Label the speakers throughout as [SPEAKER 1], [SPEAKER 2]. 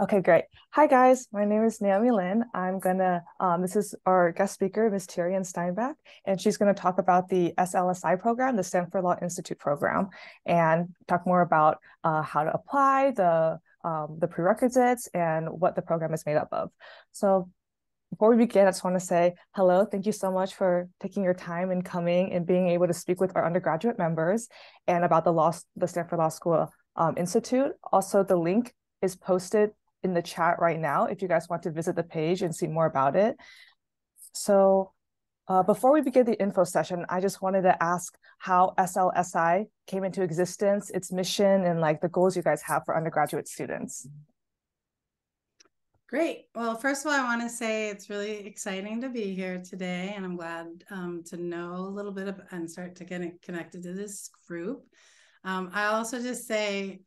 [SPEAKER 1] Okay, great. Hi, guys. My name is Naomi Lynn. This is our guest speaker, Ms. Tirien Steinbach, and she's gonna talk about the SLSI program, the Stanford Law Institute program, and talk more about how to apply, the prerequisites, and what the program is made up of. So before we begin, I just want to say hello. Thank you so much for taking your time and coming and being able to speak with our undergraduate members and about the Stanford Law School Institute. Also, the link is posted in the chat right now if you guys want to visit the page and see more about it. So before we begin the info session, I just wanted to ask how SLSI came into existence, its mission, and like the goals you guys have for undergraduate students.
[SPEAKER 2] Great. Well, first of all, I want to say it's really exciting to be here today, and I'm glad to know a little bit and start to get connected to this group. I also just say,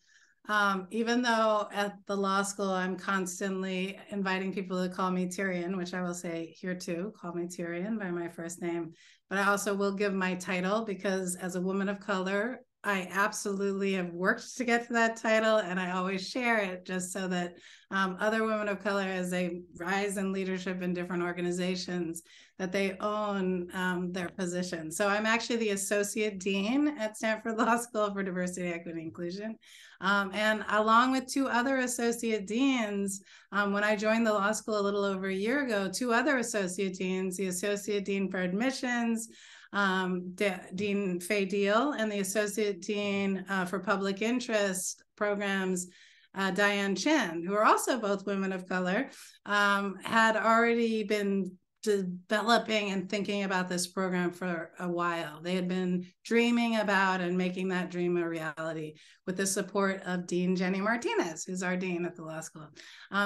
[SPEAKER 2] even though at the law school, I'm constantly inviting people to call me Tirien, which I will say here too, call me Tirien by my first name, but I also will give my title because as a woman of color, I absolutely have worked to get to that title, and I always share it just so that other women of color, as they rise in leadership in different organizations, that they own their position. So I'm actually the Associate Dean at Stanford Law School for Diversity, Equity, and Inclusion. And along with two other Associate Deans, when I joined the law school a little over a year ago, two other Associate Deans, the Associate Dean for Admissions, Dean Fay Deal, and the Associate Dean for Public Interest Programs, Diane Chin, who are also both women of color, had already been developing and thinking about this program for a while. They had been dreaming about and making that dream a reality with the support of Dean Jenny Martinez, who's our dean at the law school.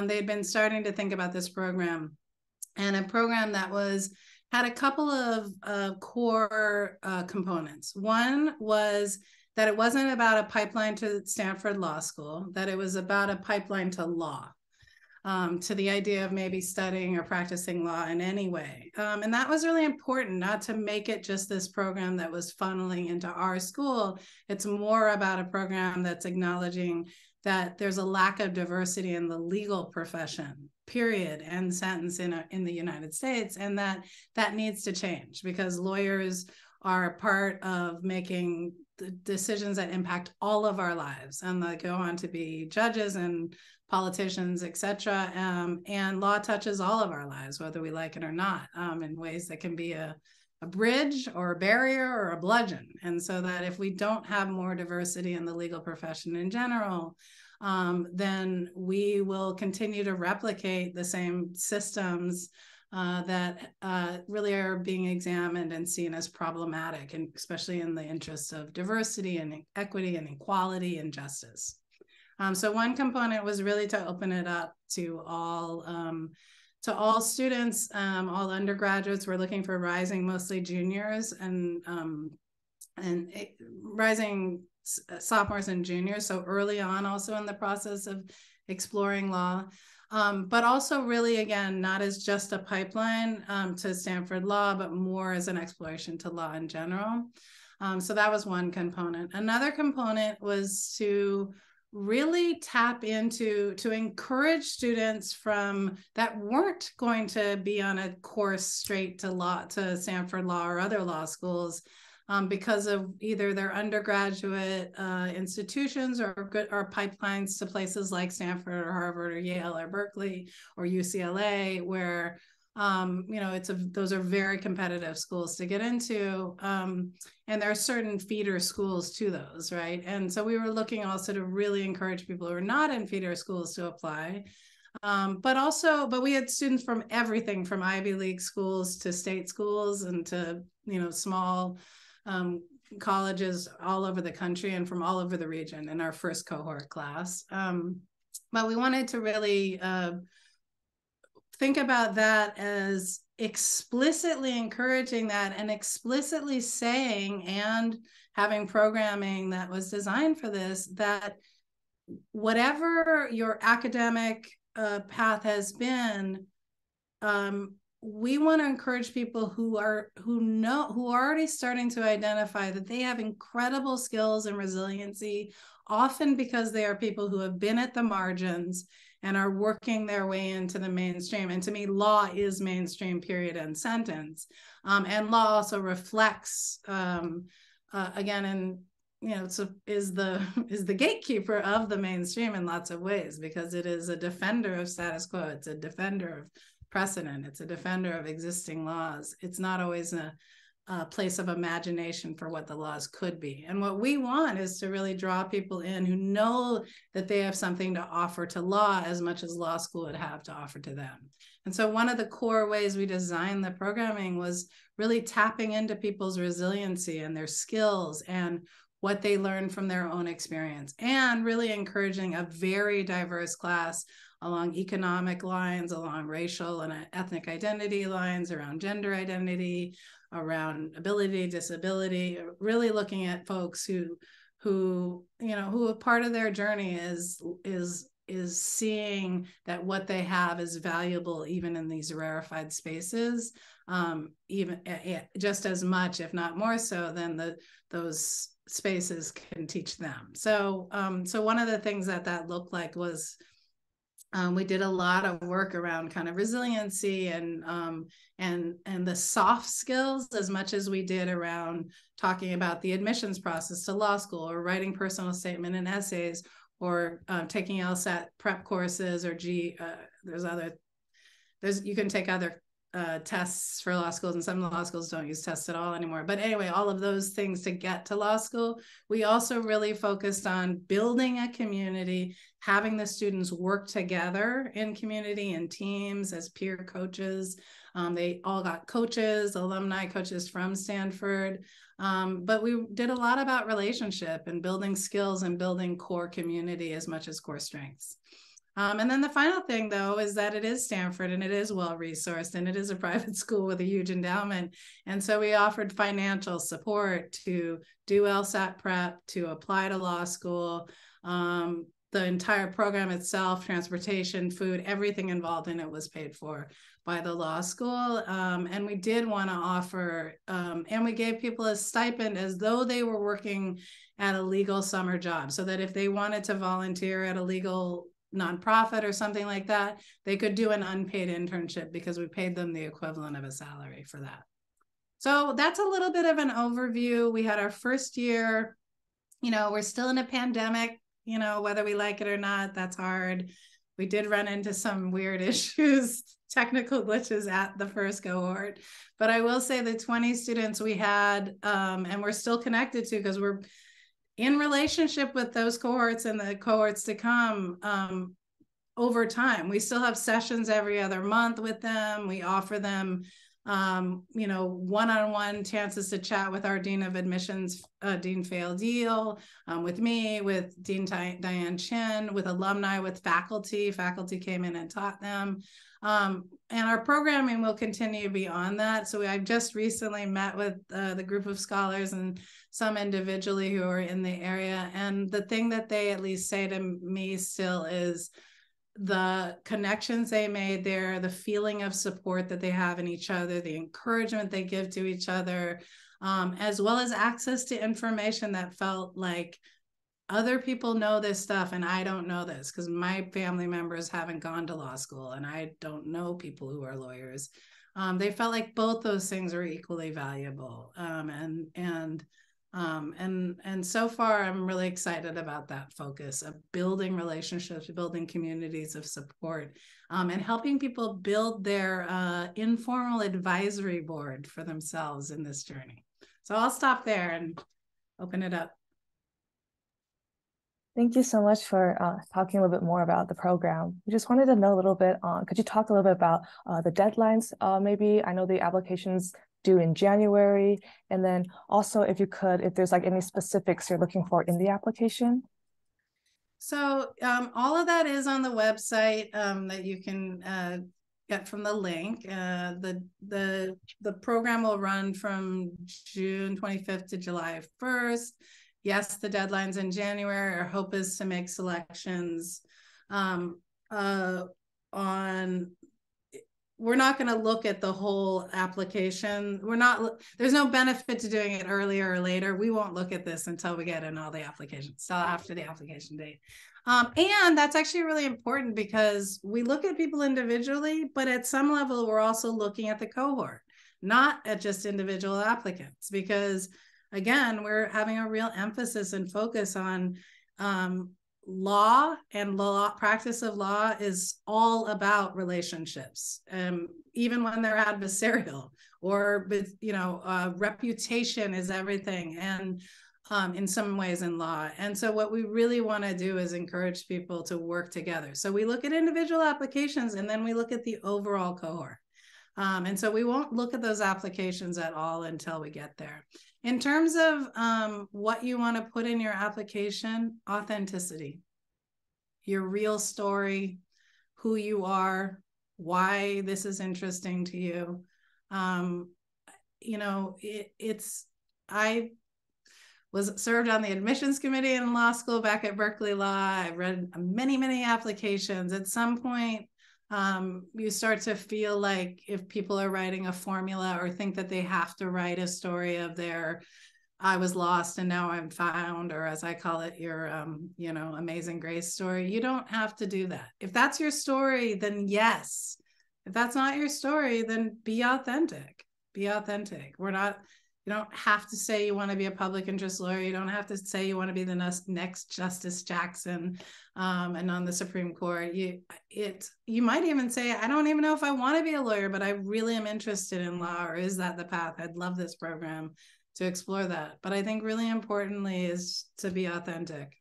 [SPEAKER 2] They'd been starting to think about this program, and a program that had a couple of core components. One was that it wasn't about a pipeline to Stanford Law School, that it was about a pipeline to law, to the idea of maybe studying or practicing law in any way. And that was really important, not to make it just this program that was funneling into our school. It's more about a program that's acknowledging that there's a lack of diversity in the legal profession, period, end sentence in the United States, and that needs to change because lawyers are part of making the decisions that impact all of our lives, and they go on to be judges and politicians, etc. And law touches all of our lives, whether we like it or not, in ways that can be a bridge or a barrier or a bludgeon. And so that if we don't have more diversity in the legal profession in general, then we will continue to replicate the same systems that really are being examined and seen as problematic, and especially in the interests of diversity and equity and equality and justice. So one component was really to open it up to all students, all undergraduates. We're looking for rising, mostly juniors, and rising sophomores and juniors, so early on also in the process of exploring law. But also really, again, not as just a pipeline to Stanford Law, but more as an exploration to law in general. So that was one component. Another component was to really tap into, to encourage students that weren't going to be on a course straight to Stanford Law or other law schools, because of either their undergraduate institutions or pipelines to places like Stanford or Harvard or Yale or Berkeley or UCLA, where those are very competitive schools to get into, and there are certain feeder schools to those, right? And so we were looking also to really encourage people who are not in feeder schools to apply. But we had students from everything, from Ivy League schools to state schools and to small colleges all over the country and from all over the region in our first cohort class. But we wanted to really think about that as explicitly encouraging that, and explicitly saying and having programming that was designed for this, that whatever your academic path has been, we want to encourage people who are already starting to identify that they have incredible skills and resiliency often because they are people who have been at the margins and are working their way into the mainstream. And to me, law is mainstream, period, end sentence. And law also reflects, again, and is the gatekeeper of the mainstream in lots of ways, because it is a defender of status quo. It's a defender of precedent. It's a defender of existing laws. It's not always a place of imagination for what the laws could be. And what we want is to really draw people in who know that they have something to offer to law as much as law school would have to offer to them. And so one of the core ways we designed the programming was really tapping into people's resiliency and their skills and what they learned from their own experience, and really encouraging a very diverse class along economic lines, along racial and ethnic identity lines, around gender identity, around ability, disability, really looking at folks who a part of their journey is seeing that what they have is valuable even in these rarefied spaces, even just as much, if not more so, than those spaces can teach them. So one of the things that looked like was we did a lot of work around kind of resiliency and the soft skills as much as we did around talking about the admissions process to law school, or writing personal statement and essays, or taking LSAT prep courses, or you can take other tests for law schools, and some law schools don't use tests at all anymore. But anyway, all of those things to get to law school. We also really focused on building a community, having the students work together in community and teams as peer coaches. They all got coaches, alumni coaches from Stanford. But we did a lot about relationship and building skills and building core community as much as core strengths. And then the final thing, though, is that it is Stanford, and it is well-resourced, and it is a private school with a huge endowment. And so we offered financial support to do LSAT prep, to apply to law school. The entire program itself, transportation, food, everything involved in it was paid for by the law school. And we did want to offer, and we gave people a stipend as though they were working at a legal summer job, so that if they wanted to volunteer at a legal nonprofit or something like that, they could do an unpaid internship because we paid them the equivalent of a salary for that. So that's a little bit of an overview. We had our first year, we're still in a pandemic, whether we like it or not, that's hard. We did run into some weird issues, technical glitches at the first cohort, but I will say the 20 students we had, and we're still connected to, because we're in relationship with those cohorts and the cohorts to come over time. We still have sessions every other month with them. We offer them, one-on-one chances to chat with our Dean of Admissions, Dean Fail Deal, with me, with Dean Diane Chin, with alumni, with faculty. Faculty came in and taught them. And our programming will continue beyond that. So I've just recently met with the group of scholars and some individually who are in the area. And the thing that they at least say to me still is the connections they made there, the feeling of support that they have in each other, the encouragement they give to each other, as well as access to information that felt like other people know this stuff and I don't know this, because my family members haven't gone to law school and I don't know people who are lawyers. They felt like both those things are equally valuable. And so far, I'm really excited about that focus of building relationships, building communities of support, and helping people build their informal advisory board for themselves in this journey. So I'll stop there and open it up.
[SPEAKER 1] Thank you so much for talking a little bit more about the program. We just wanted to know a little bit could you talk a little bit about the deadlines? Maybe I know the applications due in January, and then also if there's like any specifics you're looking for in the application.
[SPEAKER 2] So all of that is on the website that you can get from the link. The program will run from June 25th to July 1st. Yes, the deadline's in January. Our hope is to make selections on we're not going to look at the whole application. There's no benefit to doing it earlier or later. We won't look at this until we get in all the applications, so after the application date. And that's actually really important because we look at people individually, but at some level, we're also looking at the cohort, not at just individual applicants, because again, we're having a real emphasis and focus on law, and practice of law is all about relationships, even when they're adversarial, or reputation is everything, and in some ways in law. And so what we really want to do is encourage people to work together. So we look at individual applications, and then we look at the overall cohort. And so we won't look at those applications at all until we get there. In terms of what you want to put in your application, authenticity, your real story, who you are, why this is interesting to you. I was served on the admissions committee in law school back at Berkeley Law. I read many, many applications. At some point, you start to feel like if people are writing a formula or think that they have to write a story of their, I was lost and now I'm found, or as I call it, your, Amazing Grace story. You don't have to do that. If that's your story, then yes. If that's not your story, then be authentic. Be authentic. You don't have to say you want to be a public interest lawyer. You don't have to say you want to be the next Justice Jackson and on the Supreme Court. You might even say, I don't even know if I want to be a lawyer, but I really am interested in law, or is that the path? I'd love this program to explore that. But I think really importantly is to be authentic.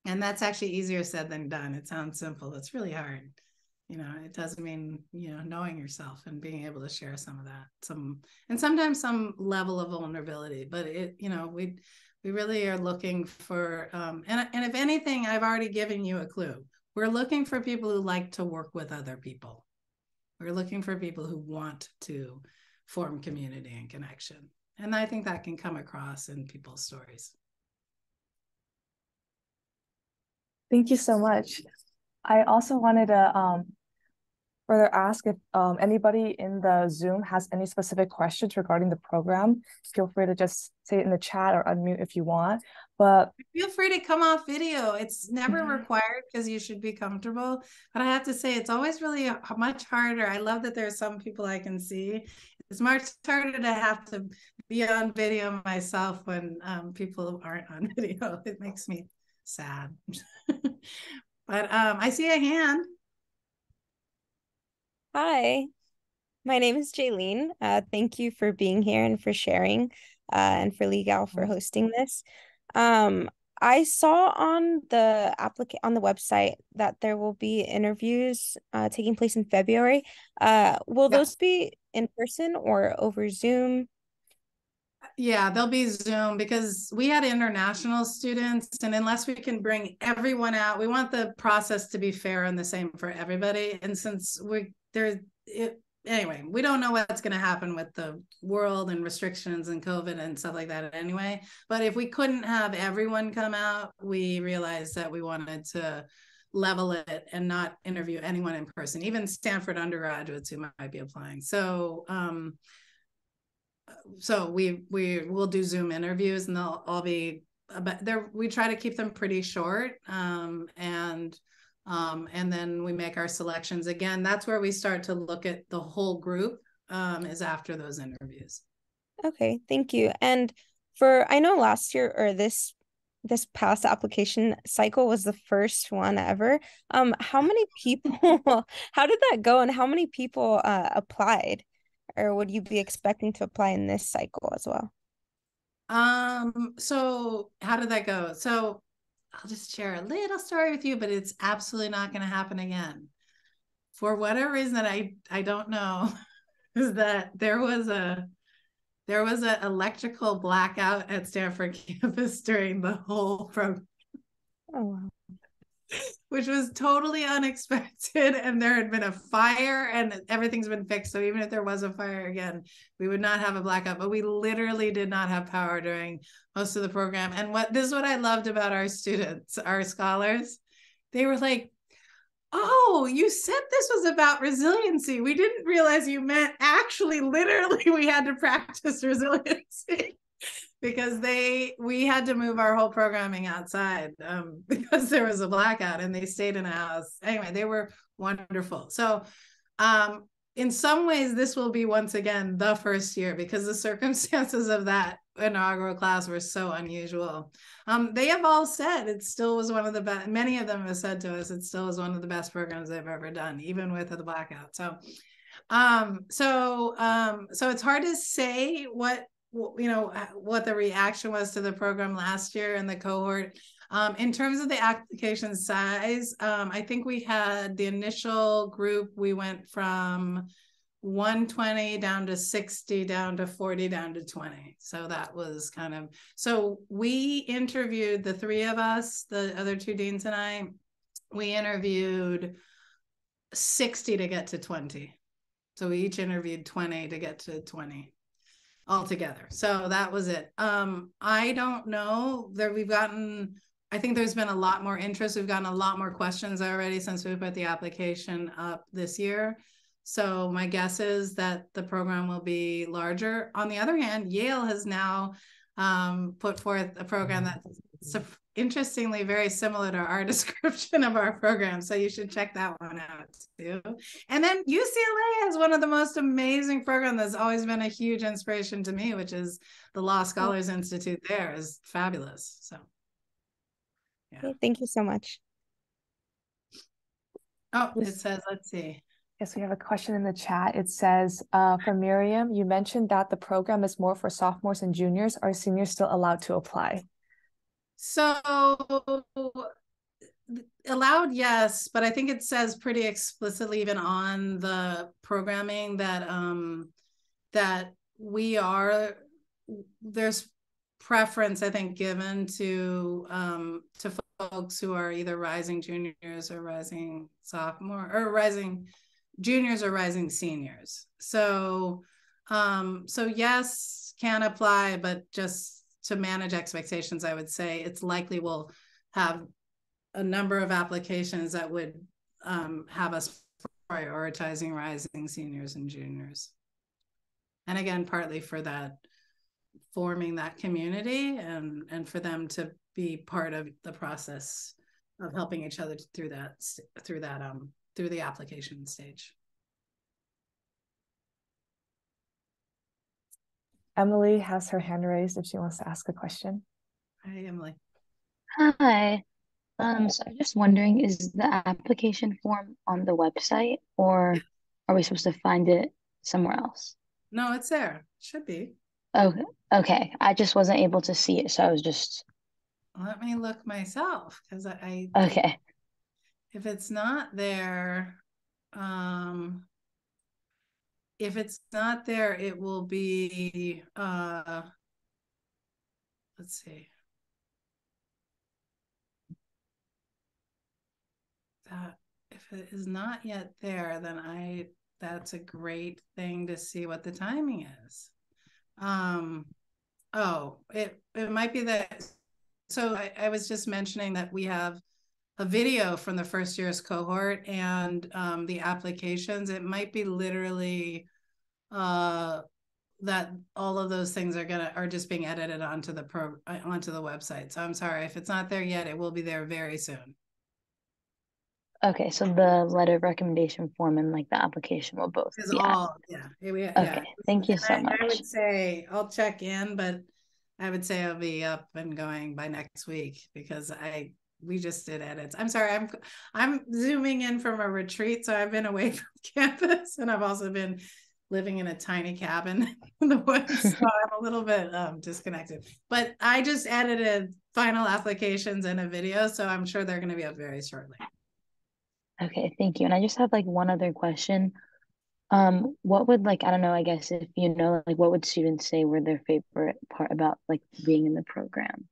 [SPEAKER 2] And that's actually easier said than done. It sounds simple. It's really hard. It does mean, knowing yourself and being able to share some of that, and sometimes some level of vulnerability, but we really are looking for, and if anything, I've already given you a clue. We're looking for people who like to work with other people. We're looking for people who want to form community and connection. And I think that can come across in people's stories.
[SPEAKER 1] Thank you so much. I also wanted to further ask if anybody in the Zoom has any specific questions regarding the program. Feel free to just say it in the chat or unmute if you want. But
[SPEAKER 2] feel free to come off video. It's never required because you should be comfortable. But I have to say, it's always really much harder. I love that there are some people I can see. It's much harder to have to be on video myself when people aren't on video. It makes me sad. But I see a hand.
[SPEAKER 3] Hi, my name is Jaylene. Thank you for being here and for sharing, and for LeGal for hosting this. I saw on the website that there will be interviews taking place in February. Will those be in person or over Zoom?
[SPEAKER 2] Yeah, they'll be Zoom because we had international students, and unless we can bring everyone out, we want the process to be fair and the same for everybody. And since anyway, we don't know what's going to happen with the world and restrictions and COVID and stuff like that anyway. But if we couldn't have everyone come out, we realized that we wanted to level it and not interview anyone in person, even Stanford undergraduates who might be applying. So we will do Zoom interviews, and they'll all be we try to keep them pretty short, and then we make our selections. Again, that's where we start to look at the whole group, is after those interviews.
[SPEAKER 3] Okay, thank you. And I know last year, or this past application cycle was the first one ever. How many people how did that go, and how many people applied? Or would you be expecting to apply in this cycle as well?
[SPEAKER 2] So how did that go? So I'll just share a little story with you, but it's absolutely not going to happen again. For whatever reason that I don't know, is that there was an electrical blackout at Stanford campus during the whole program.
[SPEAKER 3] Oh, wow.
[SPEAKER 2] Which was totally unexpected, and there had been a fire and everything's been fixed. So even if there was a fire again, we would not have a blackout, but we literally did not have power during most of the program. And this is what I loved about our students, our scholars. They were like, oh, you said this was about resiliency. We didn't realize you meant actually, literally, we had to practice resiliency because we had to move our whole programming outside because there was a blackout and they stayed in a house. Anyway, they were wonderful. So in some ways, this will be once again the first year because the circumstances of that inaugural class were so unusual. They have all said it still was one of the best. Many of them have said to us it still is one of the best programs they've ever done, even with the blackout. So it's hard to say what the reaction was to the program last year in the cohort. In terms of the application size, I think we had the initial group, we went from 120 down to 60, down to 40, down to 20. So that was so we interviewed, the three of us, the other two deans and I, we interviewed 60 to get to 20. So we each interviewed 20 to get to 20 altogether. So that was it. I don't know that I think there's been a lot more interest. We've gotten a lot more questions already since we put the application up this year. So my guess is that the program will be larger. On the other hand, Yale has now put forth a program that's interestingly very similar to our description of our program. So you should check that one out too. And then UCLA has one of the most amazing programs that's always been a huge inspiration to me, which is the Law Scholars Institute there is fabulous. So yeah.
[SPEAKER 3] Okay, thank you so much.
[SPEAKER 2] Oh, it says, let's see.
[SPEAKER 1] Yes, we have a question in the chat. It says, from Miriam, you mentioned that the program is more for sophomores and juniors. Are seniors still allowed to apply?
[SPEAKER 2] So allowed, yes, but I think it says pretty explicitly even on the programming that there's preference, I think, given to folks who are either rising juniors or rising sophomore or rising juniors or rising seniors. So yes, can apply, but just to manage expectations, I would say it's likely we'll have a number of applications that would have us prioritizing rising seniors and juniors. And again, partly for that, forming that community and for them to be part of the process of helping each other through the application stage.
[SPEAKER 1] Emily has her hand raised if she wants to ask a question.
[SPEAKER 2] Hi, Emily.
[SPEAKER 4] Hi. So I'm just wondering, is the application form on the website or are we supposed to find it somewhere else?
[SPEAKER 2] No, it's there. It should be.
[SPEAKER 4] Okay. Okay. I just wasn't able to see it, so I was just.
[SPEAKER 2] Let me look myself because I
[SPEAKER 4] Okay.
[SPEAKER 2] If it's not there, it will be let's see. That if it is not yet there, then that's a great thing to see what the timing is. It might be that. So I was just mentioning that we have a video from the first year's cohort and the applications. It might be literally that all of those things are just being edited onto the website. So I'm sorry if it's not there yet. It will be there very soon.
[SPEAKER 4] Okay, so the letter of recommendation form and like the application will both be
[SPEAKER 2] Okay,
[SPEAKER 4] thank you so much.
[SPEAKER 2] I would say I'll check in, but I would say I'll be up and going by next week because we just did edits. I'm sorry, I'm zooming in from a retreat, so I've been away from campus, and I've also been living in a tiny cabin in the woods, so I'm a little bit disconnected. But I just edited final applications and a video, so I'm sure they're going to be up very shortly.
[SPEAKER 4] Okay, thank you. And I just have like one other question. What would I don't know, I guess if you know, what would students say were their favorite part about like being in the program?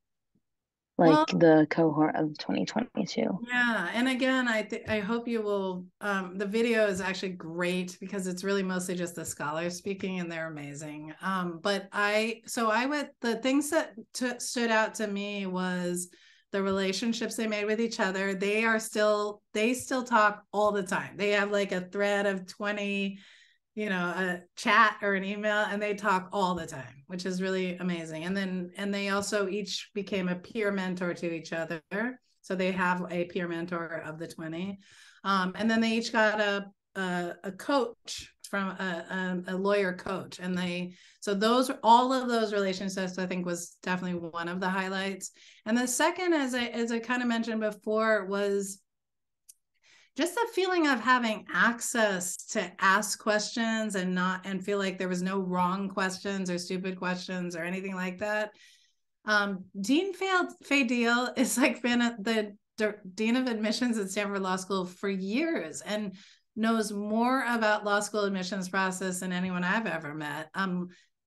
[SPEAKER 4] The cohort of 2022.
[SPEAKER 2] Yeah, and again, I hope you will. The video is actually great because it's really mostly just the scholars speaking, and they're amazing. But the things that stood out to me was the relationships they made with each other. They still talk all the time. They have like a thread of 20, a chat or an email, and they talk all the time, which is really amazing. And they also each became a peer mentor to each other. So they have a peer mentor of the 20. And then they each got a coach from a lawyer coach. And all of those relationships, I think, was definitely one of the highlights. And the second, as I kind of mentioned before, was just the feeling of having access to ask questions and feel like there was no wrong questions or stupid questions or anything like that. Dean Fay-Deal is like been the Dean of Admissions at Stanford Law School for years and knows more about law school admissions process than anyone I've ever met.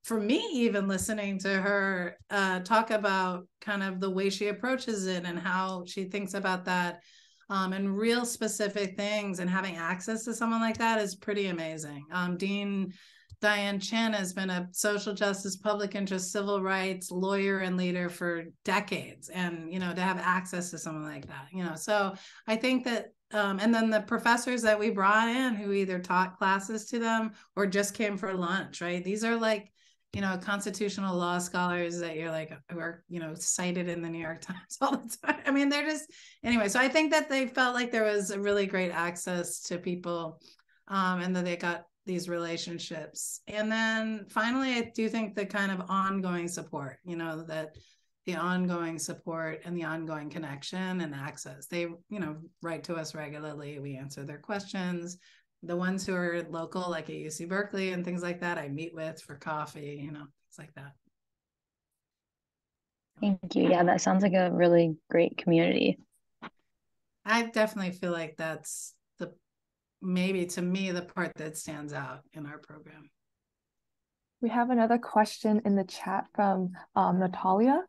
[SPEAKER 2] For me, even listening to her talk about kind of the way she approaches it and how she thinks about that, and real specific things, and having access to someone like that is pretty amazing. Dean Diane Chin has been a social justice, public interest, civil rights lawyer and leader for decades. And, to have access to someone like that, so I think that, and then the professors that we brought in who either taught classes to them or just came for lunch, right? These are like, constitutional law scholars that you're like, who are, cited in the New York Times all the time. I mean, they're just, anyway, so I think that they felt like there was a really great access to people, and that they got these relationships. And then finally, I do think the kind of ongoing support, that the ongoing support and the ongoing connection and access. They, write to us regularly. We answer their questions. The ones who are local, like at UC Berkeley and things like that, I meet with for coffee, things like that.
[SPEAKER 4] Thank you. Yeah, that sounds like a really great community.
[SPEAKER 2] I definitely feel like that's maybe to me, the part that stands out in our program.
[SPEAKER 1] We have another question in the chat from Natalia.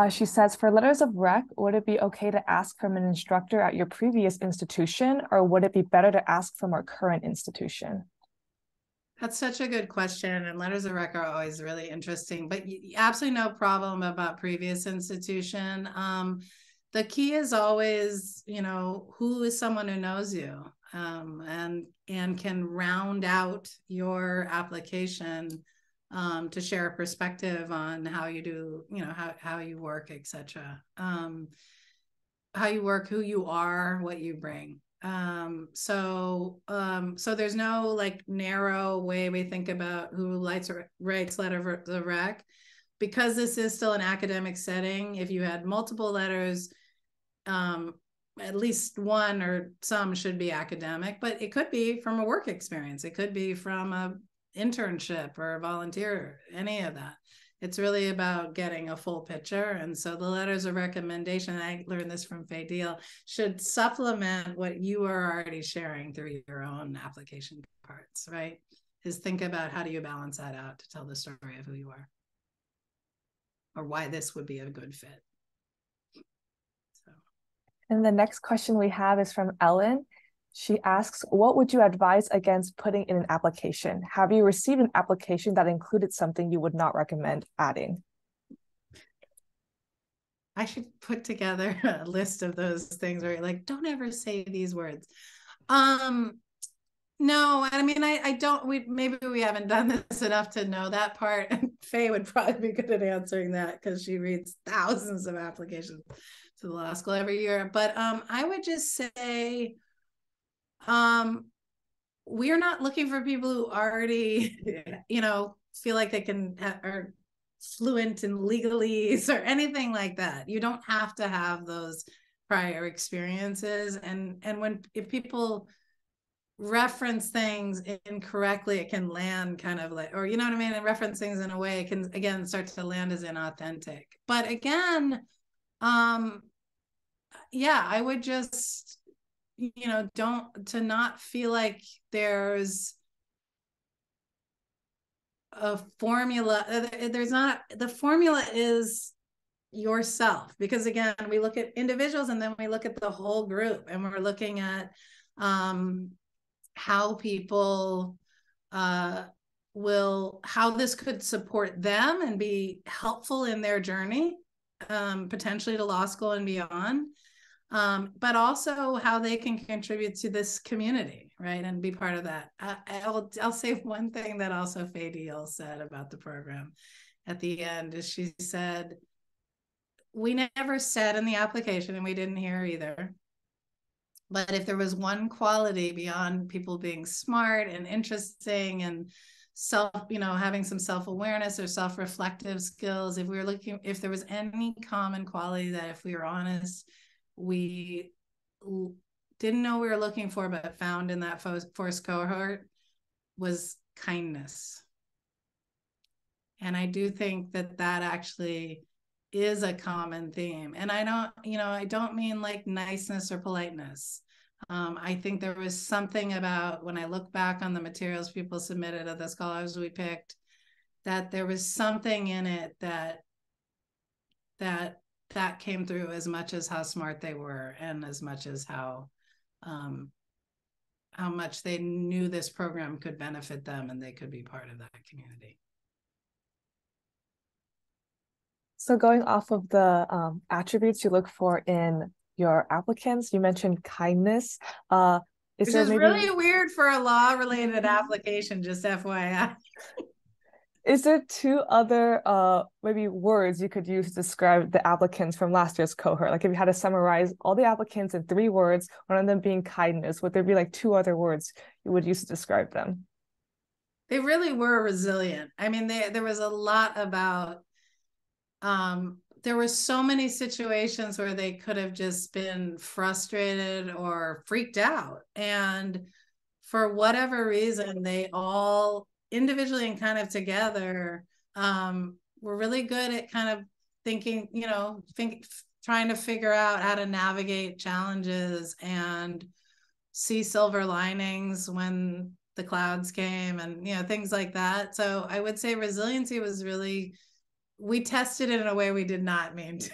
[SPEAKER 1] She says, for letters of rec, would it be okay to ask from an instructor at your previous institution, or would it be better to ask from our current institution?
[SPEAKER 2] That's such a good question. And letters of rec are always really interesting, but absolutely no problem about previous institution. The key is always, who is someone who knows you, and can round out your application, to share a perspective on how you do, how you work, etc. How you work, who you are, what you bring. So there's no like narrow way we think about who writes letter of the rec, because this is still an academic setting. If you had multiple letters, at least one or some should be academic, but it could be from a work experience. It could be from a internship or a volunteer, any of that. It's really about getting a full picture. And so the letters of recommendation, I learned this from Fay-Deal, should supplement what you are already sharing through your own application parts, right? Is think about how do you balance that out to tell the story of who you are, or why this would be a good fit. So.
[SPEAKER 1] And the next question we have is from Ellen. She asks, what would you advise against putting in an application? Have you received an application that included something you would not recommend adding?
[SPEAKER 2] I should put together a list of those things where you're like, don't ever say these words. No, I mean, I don't, maybe we haven't done this enough to know that part. And Faye would probably be good at answering that because she reads thousands of applications to the law school every year. But I would just say, we're not looking for people who already, feel like they are fluent in legalese or anything like that. You don't have to have those prior experiences. And if people reference things incorrectly, it can land kind of like, or, and reference things in a way, it can, again, start to land as inauthentic. But again, I would just, to not feel like there's a formula. There's not, the formula is yourself, because again, we look at individuals and then we look at the whole group, and we're looking at how people how this could support them and be helpful in their journey. potentially to law school and beyond, but also how they can contribute to this community, right, and be part of that. I'll say one thing that also Faye Deal said about the program at the end is she said, we never said in the application, and we didn't hear either, but if there was one quality beyond people being smart and interesting and having some self-awareness or self-reflective skills, if there was any common quality that, if we were honest, we didn't know we were looking for, but found in that first cohort, was kindness. And I do think that actually is a common theme. And I don't mean like niceness or politeness. I think there was something about, when I look back on the materials people submitted of the scholars we picked, that there was something in it that came through, as much as how smart they were, and as much as how much they knew this program could benefit them and they could be part of that community.
[SPEAKER 1] So going off of the attributes you look for in your applicants, you mentioned kindness.
[SPEAKER 2] Which is really weird for a law-related application, just FYI.
[SPEAKER 1] Is there two other maybe words you could use to describe the applicants from last year's cohort? Like if you had to summarize all the applicants in 3 words, one of them being kindness, would there be like 2 other words you would use to describe them?
[SPEAKER 2] They really were resilient. I mean, there was a lot about, there were so many situations where they could have just been frustrated or freaked out. And for whatever reason, they all individually and kind of together were really good at kind of thinking, trying to figure out how to navigate challenges and see silver linings when the clouds came, and things like that. So I would say resiliency was really, we tested it in a way we did not mean to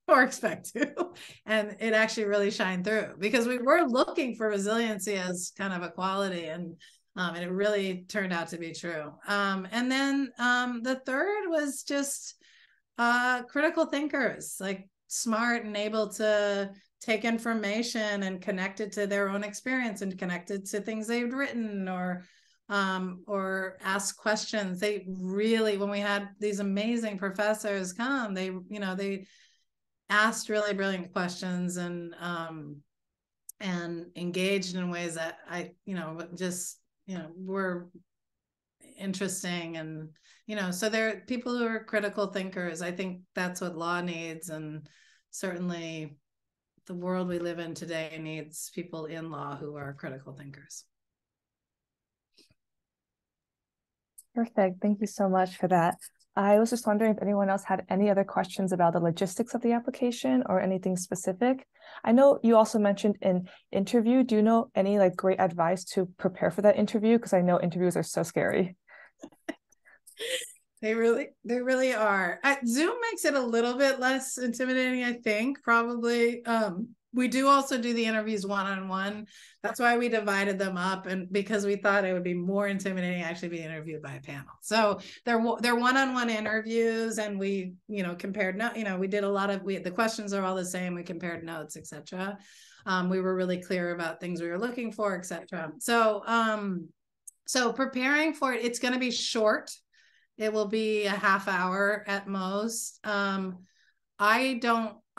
[SPEAKER 2] or expect to, and it actually really shined through, because we were looking for resiliency as kind of a quality, and it really turned out to be true. And then the third was just critical thinkers, like smart and able to take information and connect it to their own experience and connect it to things they've written, or ask questions. They really, when we had these amazing professors come, they asked really brilliant questions and engaged in ways that were interesting. And so there are people who are critical thinkers. I think that's what law needs, and certainly the world we live in today needs people in law who are critical thinkers.
[SPEAKER 1] Perfect. Thank you so much for that. I was just wondering if anyone else had any other questions about the logistics of the application or anything specific. I know you also mentioned an interview. Do you know any like great advice to prepare for that interview? Because I know interviews are so scary.
[SPEAKER 2] They really are. Zoom makes it a little bit less intimidating, I think, probably. We do also do the interviews one-on-one. That's why we divided them up, and because we thought it would be more intimidating actually be interviewed by a panel. So they're one-on-one interviews, and we compared we did a lot of the questions are all the same. We compared notes, etc. We were really clear about things we were looking for, etc. So preparing for it, it's going to be short. It will be a half hour at most.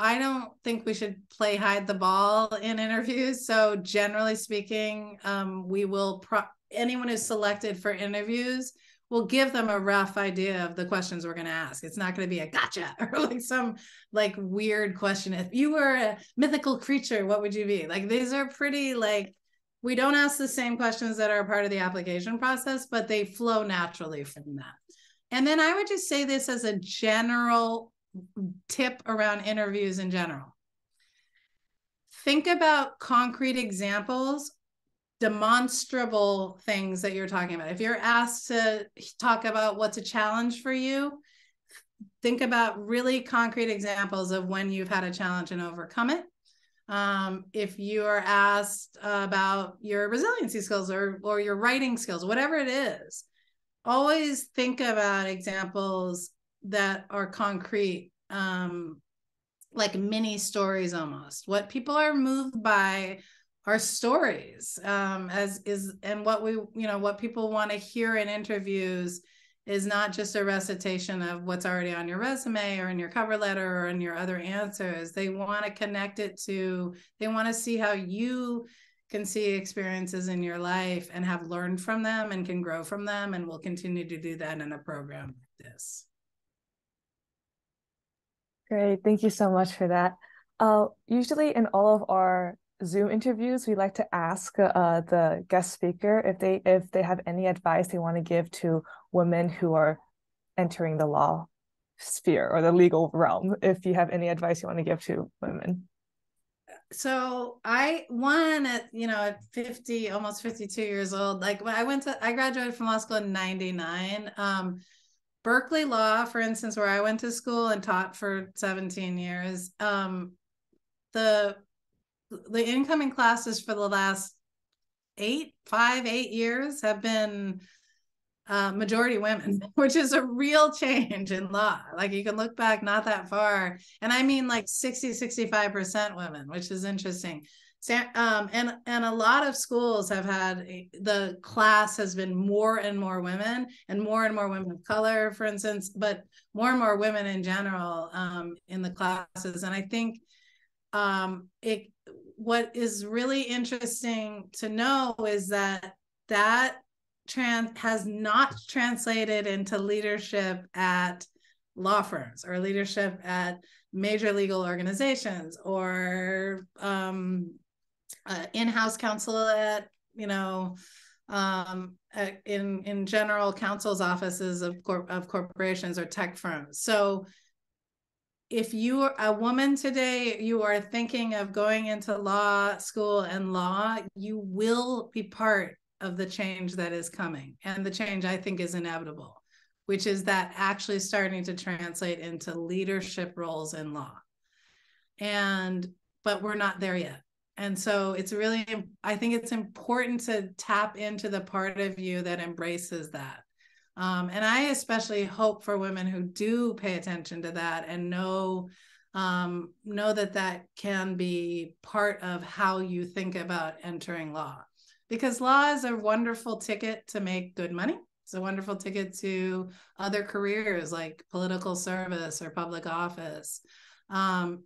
[SPEAKER 2] I don't think we should play hide the ball in interviews. So generally speaking, we will anyone who's selected for interviews, we'll give them a rough idea of the questions we're going to ask. It's not going to be a gotcha or like some like weird question. If you were a mythical creature, what would you be? Like these are pretty like, we don't ask the same questions that are part of the application process, but they flow naturally from that. And then I would just say this as a general tip around interviews in general. Think about concrete examples, demonstrable things that you're talking about. If you're asked to talk about what's a challenge for you, think about really concrete examples of when you've had a challenge and overcome it. If you are asked about your resiliency skills or your writing skills, whatever it is, always think about examples that are concrete like mini stories almost. What people are moved by are stories, and what people want to hear in interviews is not just a recitation of what's already on your resume or in your cover letter or in your other answers. They want to connect it to, they want to see how you can see experiences in your life and have learned from them and can grow from them, and will continue to do that in a program like this.
[SPEAKER 1] Great, thank you so much for that. Usually in all of our Zoom interviews, we like to ask the guest speaker if they have any advice they want to give to women who are entering the law sphere or the legal realm. If you have any advice you want to give to women.
[SPEAKER 2] So I won at 50, almost 52 years old. Like when I graduated from law school in 99. Berkeley Law, for instance, where I went to school and taught for 17 years, the incoming classes for the last 8 years have been majority women, which is a real change in law. Like you can look back not that far, and I mean like 60-65% women, which is interesting. And a lot of schools have had, the class has been more and more women of color, for instance, but more and more women in general in the classes. And I think what is really interesting to know is that has not translated into leadership at law firms or leadership at major legal organizations or in-house counsel at in general counsel's offices of corporations or tech firms. So if you are a woman today, you are thinking of going into law school and law, you will be part of the change that is coming. And the change, I think, is inevitable, which is that actually starting to translate into leadership roles in law. But we're not there yet. And so I think it's important to tap into the part of you that embraces that. And I especially hope for women who do pay attention to that and know that can be part of how you think about entering law. Because law is a wonderful ticket to make good money. It's a wonderful ticket to other careers like political service or public office.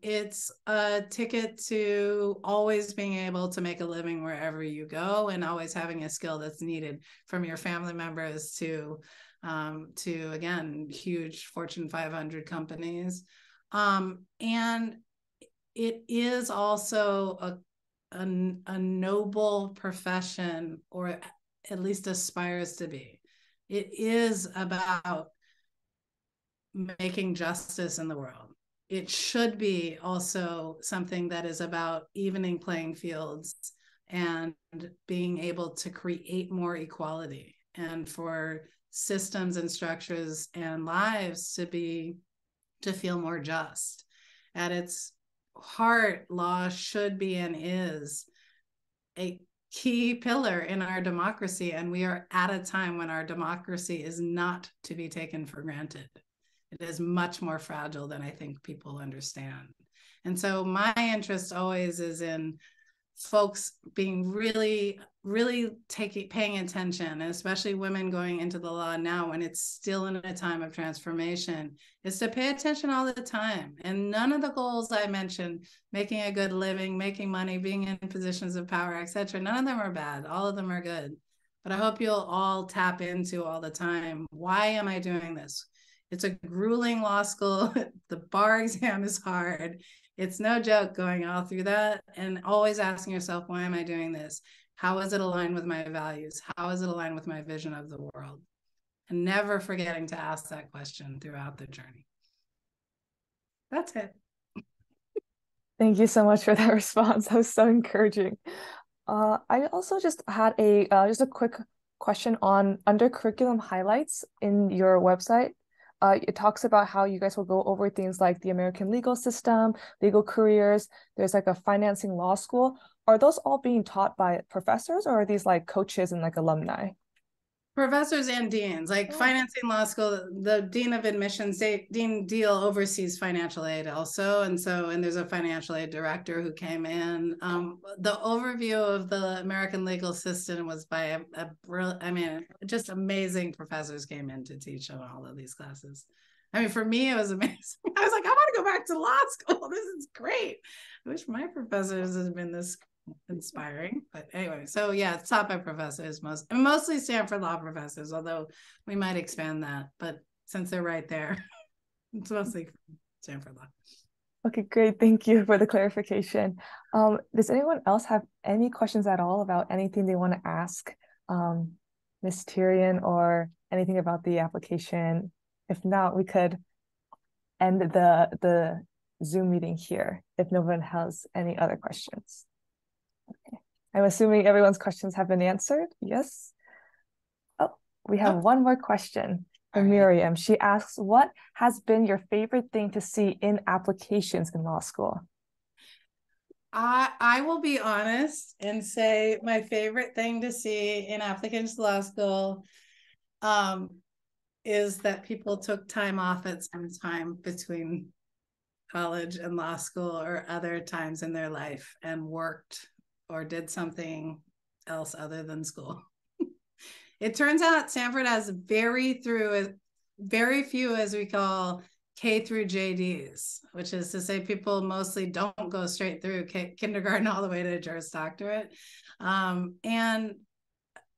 [SPEAKER 2] It's a ticket to always being able to make a living wherever you go and always having a skill that's needed from your family members to again, huge Fortune 500 companies. And it is also a noble profession, or at least aspires to be. It is about making justice in the world. It should be also something that is about evening playing fields and being able to create more equality and for systems and structures and lives to feel more just. At its heart, law should be and is a key pillar in our democracy, and we are at a time when our democracy is not to be taken for granted. It is much more fragile than I think people understand. And so my interest always is in folks being really, really paying attention, and especially women going into the law now when it's still in a time of transformation, is to pay attention all the time. And none of the goals I mentioned, making a good living, making money, being in positions of power, etc., none of them are bad. All of them are good. But I hope you'll all tap into all the time, why am I doing this? It's a grueling law school. The bar exam is hard. It's no joke going all through that, and always asking yourself, why am I doing this? How is it aligned with my values? How is it aligned with my vision of the world? And never forgetting to ask that question throughout the journey. That's it.
[SPEAKER 1] Thank you so much for that response. That was so encouraging. I also just had a quick question on under curriculum highlights in your website. It talks about how you guys will go over things like the American legal system, legal careers. There's like a financing law school. Are those all being taught by professors, or are these like coaches and like alumni?
[SPEAKER 2] Professors and deans, like financing law school, the dean of admissions, Dean Deal oversees financial aid also. And there's a financial aid director who came in. The overview of the American legal system was by just amazing professors came in to teach on all of these classes. I mean, for me, it was amazing. I was like, I want to go back to law school. This is great. I wish my professors had been this inspiring, but anyway, so yeah, it's taught by professors, mostly Stanford Law professors, although we might expand that, but since they're right there, it's mostly Stanford Law.
[SPEAKER 1] Okay, great. Thank you for the clarification. Does anyone else have any questions at all about anything they want to ask Ms. Tirien, or anything about the application? If not, we could end the Zoom meeting here if no one has any other questions. Okay. I'm assuming everyone's questions have been answered. Yes. Oh, we have one more question from Miriam. She asks, what has been your favorite thing to see in applications in law school?
[SPEAKER 2] I will be honest and say my favorite thing to see in applicants to law school is that people took time off at some time between college and law school or other times in their life and worked or did something else other than school. It turns out Stanford has very few, as we call, K through JDs, which is to say people mostly don't go straight through kindergarten all the way to Juris Doctorate. And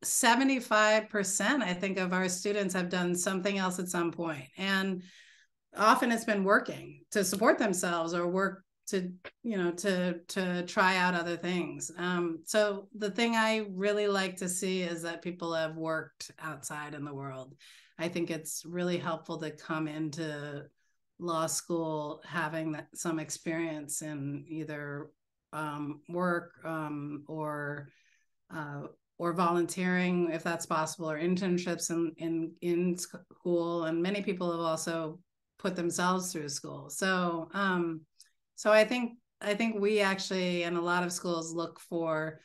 [SPEAKER 2] 75%, I think, of our students have done something else at some point. And often it's been working to support themselves or work to try out other things. So the thing I really like to see is that people have worked outside in the world. I think it's really helpful to come into law school having some experience in either work or volunteering, if that's possible, or internships in school. And many people have also put themselves through school. So I think we actually, and a lot of schools, look for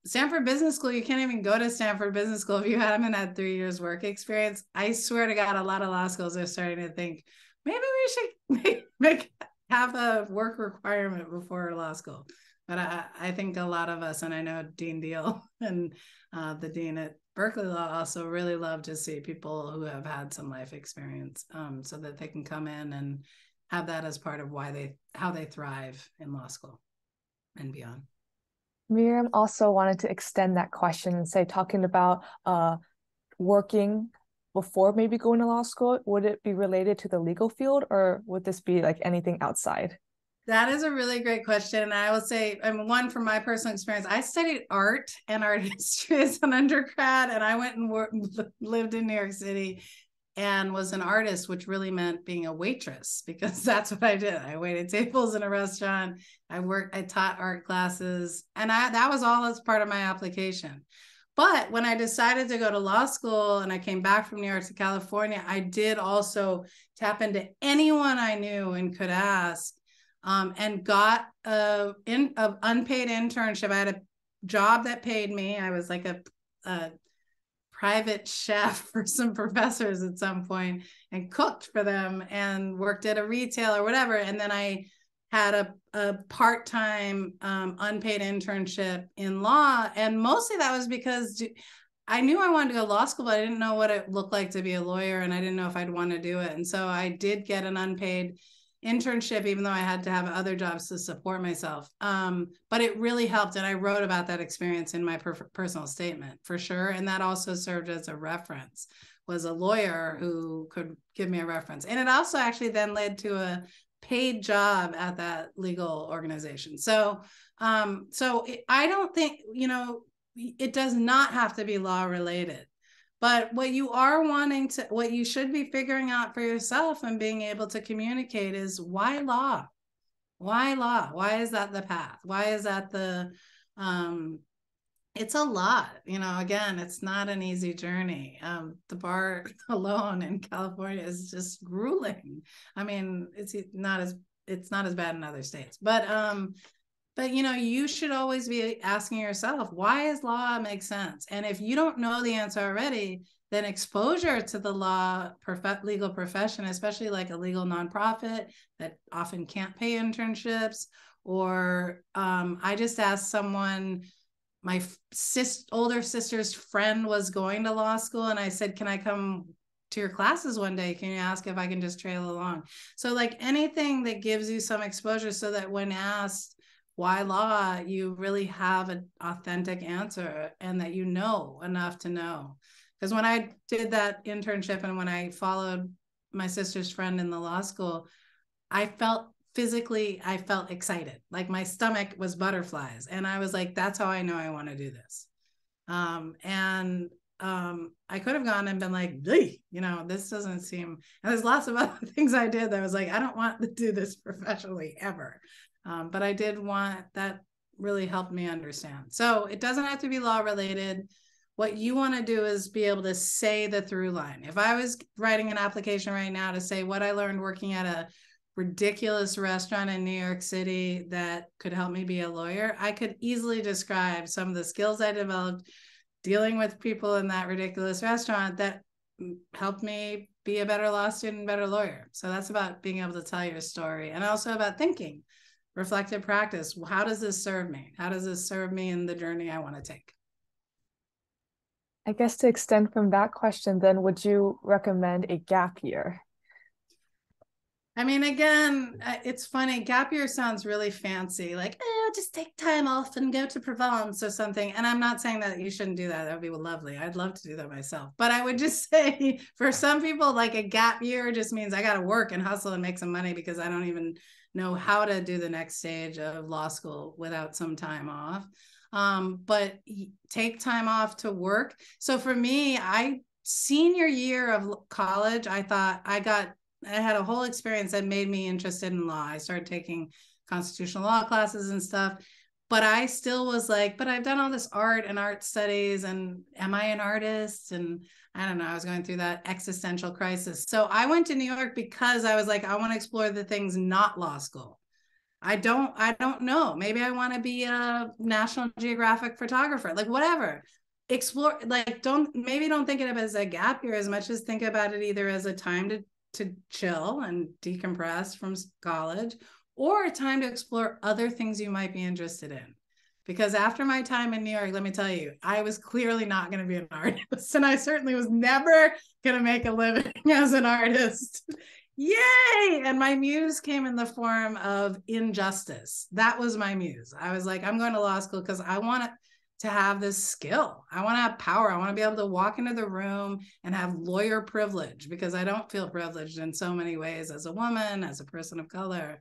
[SPEAKER 2] Stanford Business School. You can't even go to Stanford Business School if you haven't had 3 years work experience. I swear to God, a lot of law schools are starting to think maybe we should have a work requirement before law school. But I think a lot of us, and I know Dean Deal and the dean at Berkeley Law also really love to see people who have had some life experience, so that they can come in and have that as part of how they thrive in law school and beyond.
[SPEAKER 1] Miriam also wanted to extend that question and say, talking about working before maybe going to law school, would it be related to the legal field, or would this be like anything outside?
[SPEAKER 2] That is a really great question. And I will say, one, from my personal experience, I studied art and art history as an undergrad, and I went and lived in New York City and was an artist, which really meant being a waitress, because that's what I did. I waited tables in a restaurant. I taught art classes, and that was all as part of my application. But when I decided to go to law school and I came back from New York to California, I did also tap into anyone I knew and could ask, and got an unpaid internship. I had a job that paid me. I was like a private chef for some professors at some point and cooked for them and worked at a retail or whatever. And then I had a part-time unpaid internship in law. And mostly that was because I knew I wanted to go to law school, but I didn't know what it looked like to be a lawyer, and I didn't know if I'd want to do it. And so I did get an unpaid internship, even though I had to have other jobs to support myself. But it really helped. And I wrote about that experience in my personal statement for sure. And that also served as a reference, was a lawyer who could give me a reference. And it also actually then led to a paid job at that legal organization. So I don't think, it does not have to be law related. But what you should be figuring out for yourself and being able to communicate is, why law? Why law? Why is that the path? Why is that it's a lot, again, it's not an easy journey. The bar alone in California is just grueling. I mean, it's not as bad in other states, but But, you know, you should always be asking yourself, why does law make sense? And if you don't know the answer already, then exposure to the legal profession, especially like a legal nonprofit that often can't pay internships, or I just asked someone, my older sister's friend was going to law school, and I said, can I come to your classes one day? Can you ask if I can just trail along? So like anything that gives you some exposure so that when asked why law, you really have an authentic answer and that you know enough to know. Because when I did that internship and when I followed my sister's friend in the law school, I felt excited. Like my stomach was butterflies. And I was like, that's how I know I want to do this. I could have gone and been like, you know, this doesn't seem, and there's lots of other things I did that was like, I don't want to do this professionally ever. But I did want, that really helped me understand. So it doesn't have to be law related. What you want to do is be able to say the through line. If I was writing an application right now to say what I learned working at a ridiculous restaurant in New York City that could help me be a lawyer, I could easily describe some of the skills I developed dealing with people in that ridiculous restaurant that helped me be a better law student, better lawyer. So that's about being able to tell your story, and also about thinking, reflective practice. How does this serve me? How does this serve me in the journey I want to take?
[SPEAKER 1] I guess to extend from that question, then would you recommend a gap year?
[SPEAKER 2] I mean, again, it's funny. Gap year sounds really fancy, like, just take time off and go to Provence or something. And I'm not saying that you shouldn't do that. That would be lovely. I'd love to do that myself. But I would just say for some people, like a gap year just means I got to work and hustle and make some money because I don't even know how to do the next stage of law school without some time off. But take time off to work. So for me, senior year of college, I thought I had a whole experience that made me interested in law. I started taking constitutional law classes and stuff, but I still was like, but I've done all this art and art studies, and am I an artist? And I don't know, I was going through that existential crisis. So I went to New York because I was like, I want to explore the things not law school. I don't know. Maybe I want to be a National Geographic photographer, like whatever. Explore, like don't think of it as a gap year as much as think about it either as a time to chill and decompress from college, or a time to explore other things you might be interested in. Because after my time in New York, let me tell you, I was clearly not going to be an artist, and I certainly was never going to make a living as an artist. Yay! And my muse came in the form of injustice. That was my muse. I was like, I'm going to law school because I want to have this skill. I want to have power. I want to be able to walk into the room and have lawyer privilege, because I don't feel privileged in so many ways as a woman, as a person of color.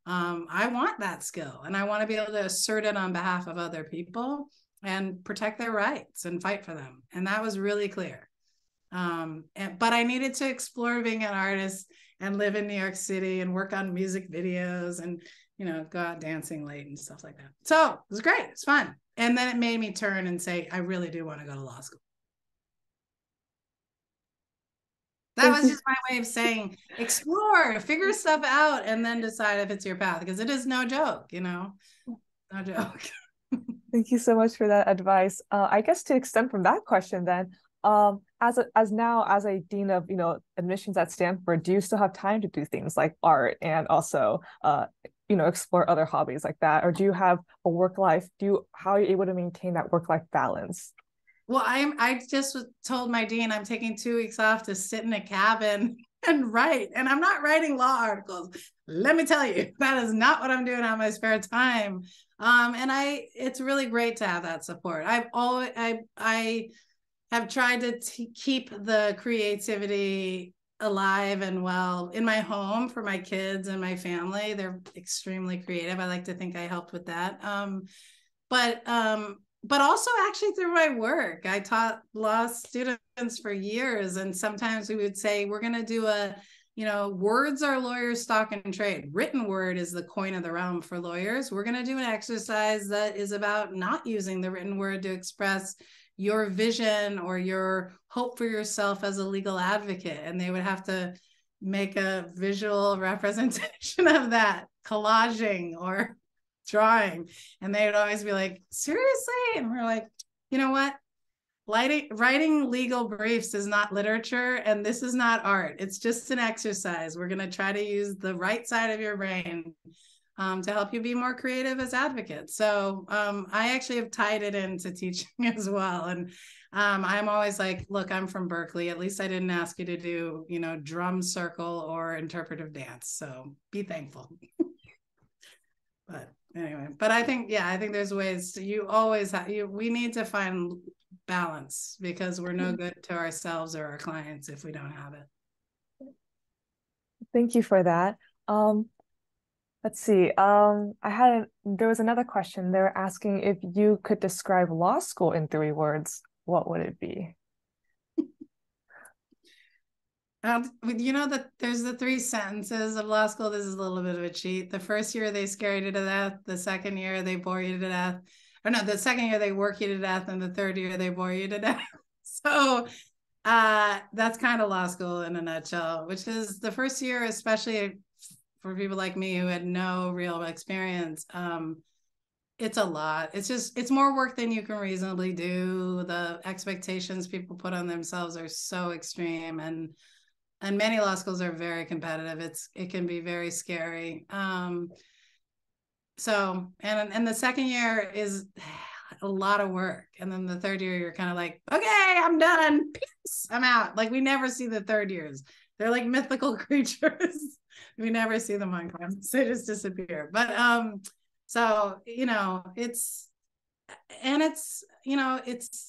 [SPEAKER 2] I want that skill, and I want to be able to assert it on behalf of other people and protect their rights and fight for them. And that was really clear. But I needed to explore being an artist and live in New York City and work on music videos and, you know, go out dancing late and stuff like that. So it was great. It's fun. And then it made me turn and say, I really do want to go to law school. That was just my way of saying, explore, figure stuff out, and then decide if it's your path, because it is no joke, you know, no joke.
[SPEAKER 1] Thank you so much for that advice. I guess to extend from that question then, as a dean of, you know, admissions at Stanford, do you still have time to do things like art and also you know, explore other hobbies like that? Or do you have a work life? How are you able to maintain that work-life balance?
[SPEAKER 2] Well, I just told my dean I'm taking 2 weeks off to sit in a cabin and write, and I'm not writing law articles. Let me tell you, that is not what I'm doing on my spare time. And it's really great to have that support. I have tried to keep the creativity alive and well in my home for my kids and my family. They're extremely creative. I like to think I helped with that. But also actually through my work, I taught law students for years. And sometimes we would say, we're going to do words are lawyers' stock and trade. Written word is the coin of the realm for lawyers. We're going to do an exercise that is about not using the written word to express your vision or your hope for yourself as a legal advocate. And they would have to make a visual representation of that, collaging or drawing. And they would always be like, seriously? And we're like, you know what? Writing legal briefs is not literature, and this is not art. It's just an exercise. We're going to try to use the right side of your brain to help you be more creative as advocates. So I actually have tied it into teaching as well. And I'm always like, look, I'm from Berkeley. At least I didn't ask you to do, drum circle or interpretive dance. So be thankful. But anyway, I think there's ways you always we need to find balance, because we're no good to ourselves or our clients if we don't have it.
[SPEAKER 1] Thank you for that. Let's see. There was another question. They were asking if you could describe law school in 3 words, what would it be?
[SPEAKER 2] That there's the 3 sentences of law school. This is a little bit of a cheat. The first year they scare you to death. The second year they bore you to death. Or no, the second year they work you to death, and the third year they bore you to death. So that's kind of law school in a nutshell, which is the first year, especially for people like me who had no real experience. It's a lot. It's more work than you can reasonably do. The expectations people put on themselves are so extreme, and many law schools are very competitive. It can be very scary. So, and the second year is a lot of work. And then the third year, you're kind of like, okay, I'm done. Peace. I'm out. Like, we never see the third years. They're like mythical creatures. We never see them on campus. They just disappear. But so, it's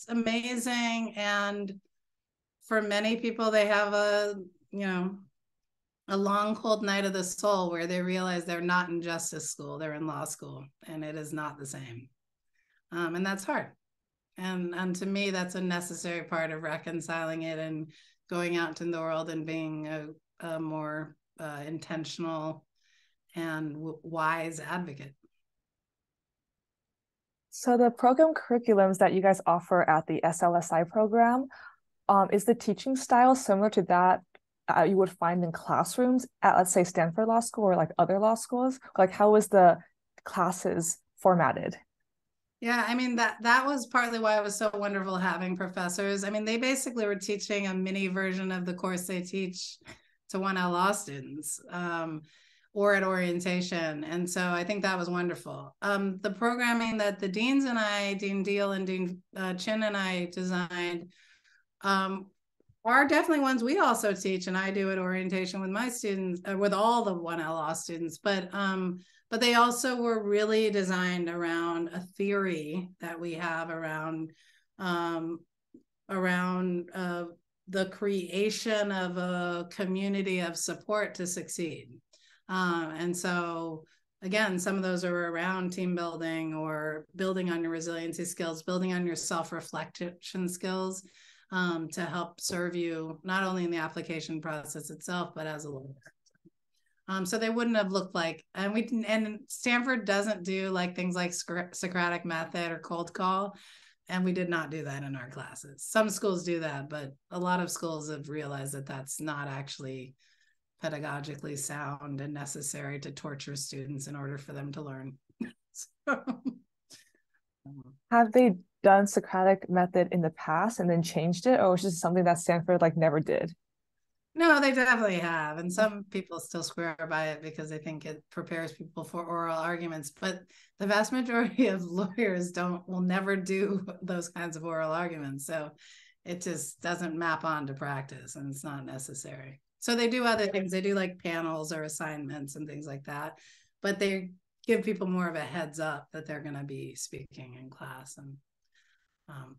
[SPEAKER 2] amazing. And for many people, they have a long, cold night of the soul where they realize they're not in justice school, they're in law school, and it is not the same. And that's hard. And to me, that's a necessary part of reconciling it and going out into the world and being a more intentional and wise advocate.
[SPEAKER 1] So the program curriculums that you guys offer at the SLSI program, is the teaching style similar to that you would find in classrooms at, let's say, Stanford Law School or like other law schools? Like, how was the classes formatted?
[SPEAKER 2] Yeah, I mean, that was partly why it was so wonderful having professors. I mean, they basically were teaching a mini version of the course they teach to 1L law students or at orientation. And so I think that was wonderful. The programming that the deans and I, Dean Deal and Dean Chin and I designed are definitely ones we also teach, and I do at orientation with my students, with all the 1L law students. But they also were really designed around a theory that we have around the creation of a community of support to succeed. And so, again, some of those are around team building or building on your resiliency skills, building on your self-reflection skills, to help serve you not only in the application process itself, but as a lawyer. So they wouldn't have looked like, and Stanford doesn't do like things like Socratic method or cold call. And we did not do that in our classes. Some schools do that, but a lot of schools have realized that that's not actually pedagogically sound and necessary to torture students in order for them to learn. So.
[SPEAKER 1] Have they done Socratic method in the past and then changed it, or was it just something that Stanford like never did?
[SPEAKER 2] No, they definitely have. And some people still swear by it because they think it prepares people for oral arguments. But the vast majority of lawyers will never do those kinds of oral arguments. So it just doesn't map on to practice, and it's not necessary. So they do other things. They do like panels or assignments and things like that. But they give people more of a heads up that they're going to be speaking in class.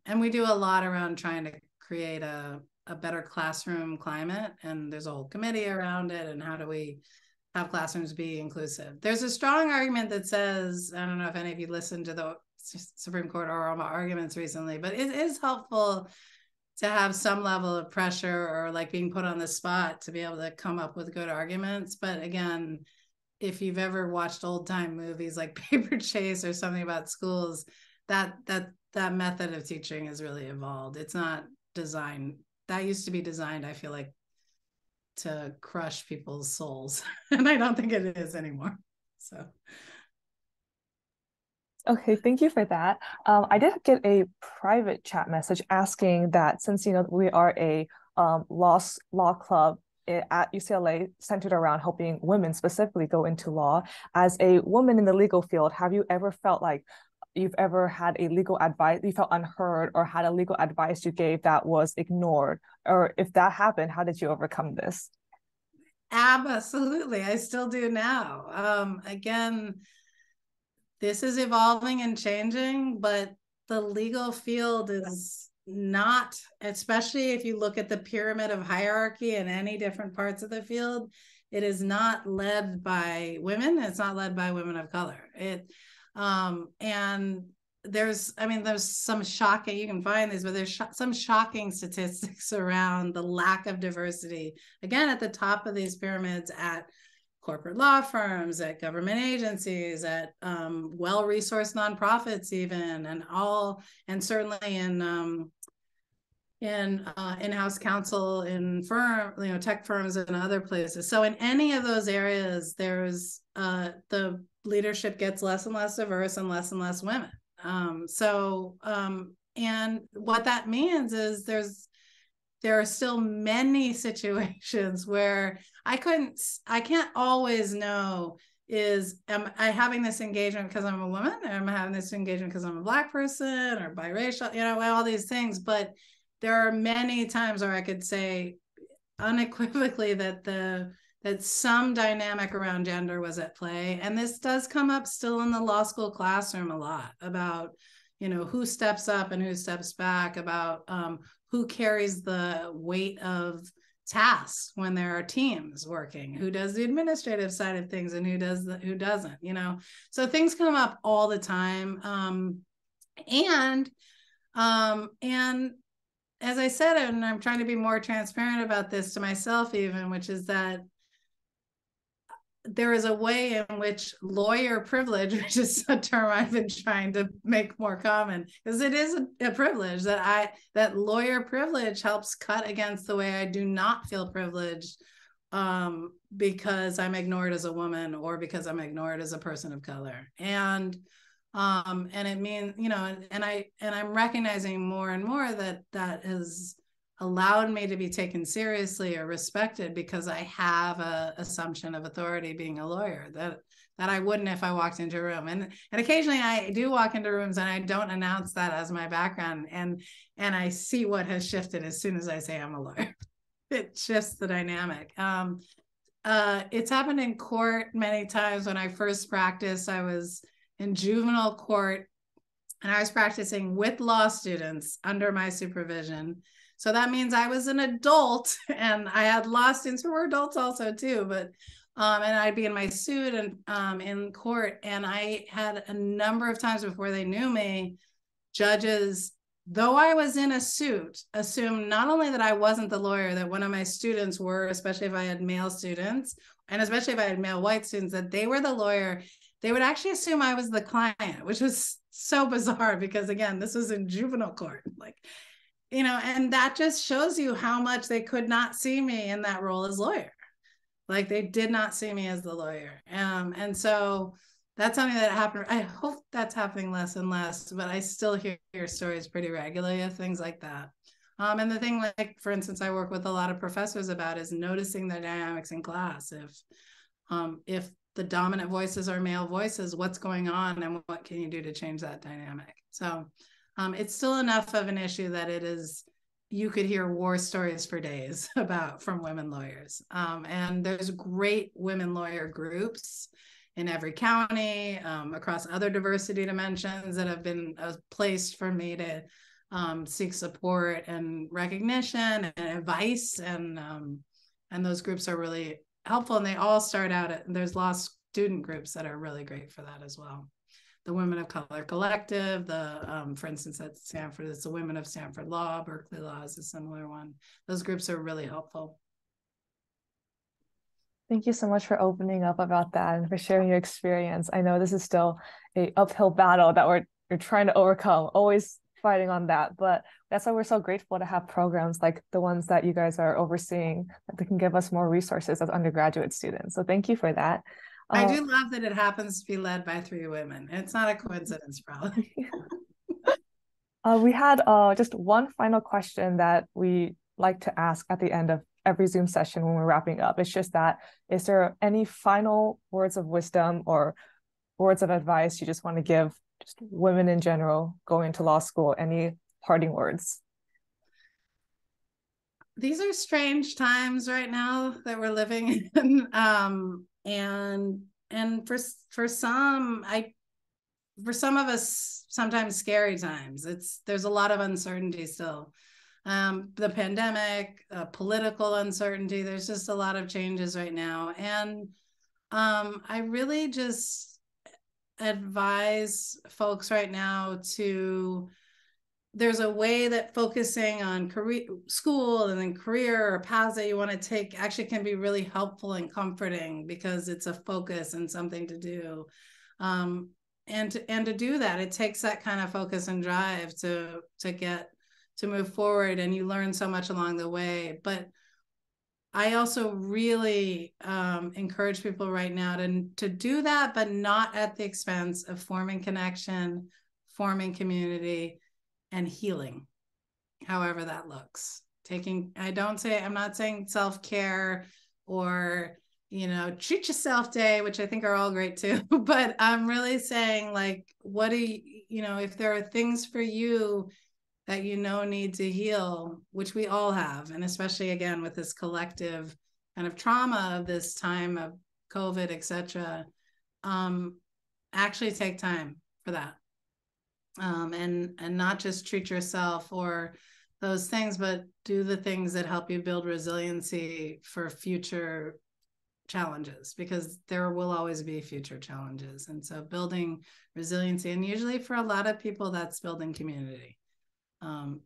[SPEAKER 2] And we do a lot around trying to create a better classroom climate, and there's a whole committee around it, and how do we have classrooms be inclusive. There's a strong argument that says, I don't know if any of you listened to the Supreme Court oral arguments recently, but it is helpful to have some level of pressure or like being put on the spot to be able to come up with good arguments. But again, if you've ever watched old time movies like Paper Chase or something about schools, that method of teaching has really evolved. It's not designed. That used to be designed, I feel like, to crush people's souls. And I don't think it is anymore. So.
[SPEAKER 1] Okay, thank you for that. I did get a private chat message asking that since we are a law club at UCLA centered around helping women specifically go into law. As a woman in the legal field, have you ever felt like you've ever had a legal advice, you felt unheard, or had a legal advice you gave that was ignored? Or if that happened, how did you overcome this?
[SPEAKER 2] Absolutely, I still do now. Again, this is evolving and changing, but the legal field is not, especially if you look at the pyramid of hierarchy in any different parts of the field, it is not led by women. It's not led by women of color. And there's some shocking, you can find these, but there's some shocking statistics around the lack of diversity, again, at the top of these pyramids, at corporate law firms, at government agencies, at well-resourced nonprofits, even, and certainly in in-house counsel in tech firms and other places. So in any of those areas, there's the leadership gets less and less diverse and less women. And what that means is there are still many situations where I can't always know, am I having this engagement because I'm a woman, or am I having this engagement because I'm a Black person or biracial, all these things. But there are many times where I could say unequivocally that some dynamic around gender was at play. And this does come up still in the law school classroom a lot, about who steps up and who steps back, about who carries the weight of tasks when there are teams working, who does the administrative side of things and who doesn't. So things come up all the time. And as I said, and I'm trying to be more transparent about this to myself even, which is that there is a way in which lawyer privilege, which is a term I've been trying to make more common, because it is a privilege, that lawyer privilege helps cut against the way I do not feel privileged because I'm ignored as a woman, or because I'm ignored as a person of color. And it means, and I'm recognizing more and more that has allowed me to be taken seriously or respected, because I have a assumption of authority being a lawyer that I wouldn't if I walked into a room. And occasionally I do walk into rooms and I don't announce that as my background, and I see what has shifted as soon as I say I'm a lawyer. It shifts the dynamic. It's happened in court many times. When I first practiced, I was in juvenile court, and I was practicing with law students under my supervision. So that means I was an adult, and I had law students who were adults also too, but and I'd be in my suit and in court. And I had a number of times before they knew me, judges, though I was in a suit, assumed not only that I wasn't the lawyer that one of my students were, especially if I had male students, and especially if I had male white students, that they were the lawyer. They would actually assume I was the client, which was so bizarre, because again, this was in juvenile court, and that just shows you how much they could not see me in that role as lawyer. Like, they did not see me as the lawyer. And so that's something that happened. I hope that's happening less and less, but I still hear stories pretty regularly of things like that. And the thing, like, for instance, I work with a lot of professors about is noticing the dynamics in class. If the dominant voices are male voices, what's going on, and what can you do to change that dynamic? So it's still enough of an issue that you could hear war stories for days from women lawyers. And there's great women lawyer groups in every county, across other diversity dimensions, that have been placed for me to seek support and recognition and advice. And those groups are really helpful. And they all start out there's law student groups that are really great for that as well. The Women of Color Collective, for instance, at Stanford, it's the Women of Stanford Law. Berkeley Law is a similar one. Those groups are really helpful.
[SPEAKER 1] Thank you so much for opening up about that and for sharing your experience. I know this is still an uphill battle that we're trying to overcome, always fighting on that. But that's why we're so grateful to have programs like the ones that you guys are overseeing, that they can give us more resources as undergraduate students. So thank you for that.
[SPEAKER 2] I do love that it happens to be led by 3 women. It's not a coincidence, probably.
[SPEAKER 1] We had just one final question that we like to ask at the end of every Zoom session when we're wrapping up. It's just that, is there any final words of wisdom or words of advice you just want to give just women in general going to law school? Any parting words?
[SPEAKER 2] These are strange times right now that we're living in. And for some of us, sometimes scary times. There's a lot of uncertainty still. The pandemic, political uncertainty, there's just a lot of changes right now. And I really just advise folks right now there's a way that focusing on school and then career or paths that you want to take actually can be really helpful and comforting, because it's a focus and something to do. And to do that, it takes that kind of focus and drive to move forward, and you learn so much along the way. But I also really encourage people right now to do that, but not at the expense of forming connection, forming community, and healing, however that looks. I'm not saying self-care or, treat yourself day, which I think are all great too. But I'm really saying, like, if there are things for you that need to heal, which we all have, and especially again with this collective kind of trauma of this time of COVID, etc., actually take time for that. And not just treat yourself or those things, but do the things that help you build resiliency for future challenges, because there will always be future challenges. And so building resiliency, and usually for a lot of people, that's building community.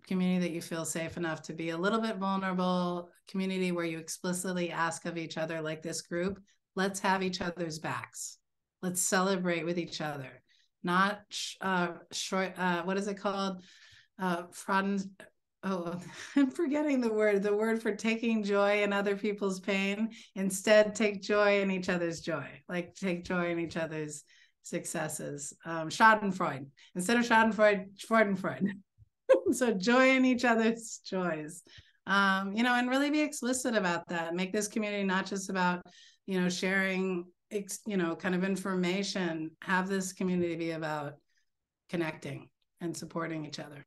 [SPEAKER 2] Community that you feel safe enough to be a little bit vulnerable, community where you explicitly ask of each other, like this group, let's have each other's backs. Let's celebrate with each other. Not what is it called? I'm forgetting the word for taking joy in other people's pain. Instead, take joy in each other's joy. Like, take joy in each other's successes. Schadenfreude. Instead of Schadenfreude, Freudenfreude. So joy in each other's joys. And really be explicit about that. Make this community not just about, sharing kind of information. Have this community be about connecting and supporting each other.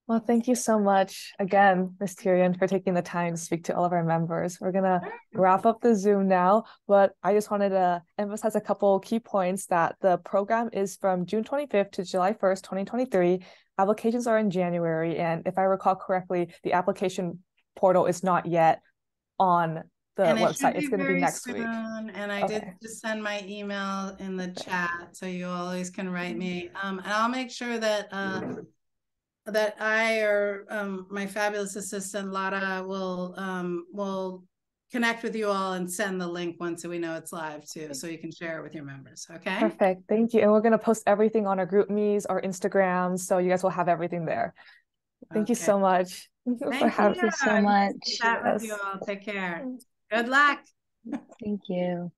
[SPEAKER 1] Well, thank you so much again, Ms. Tirien, for taking the time to speak to all of our members. We're going to wrap up the Zoom now, but I just wanted to emphasize a couple key points: that the program is from June 25th to July 1st, 2023. Applications are in January, and if I recall correctly, the application portal is not yet on the website. It's going to be next week.
[SPEAKER 2] And I did just send my email in the chat, so you always can write me. And I'll make sure that I or my fabulous assistant Lara will connect with you all and send the link once we know it's live too, so you can share it with your members. Okay.
[SPEAKER 1] Perfect. Thank you. And we're going to post everything on our GroupMe's, our Instagrams, so you guys will have everything there. Thank you so much.
[SPEAKER 2] Thank
[SPEAKER 4] you so much.
[SPEAKER 2] Chat with you all. Take care. Good luck.
[SPEAKER 4] Thank you.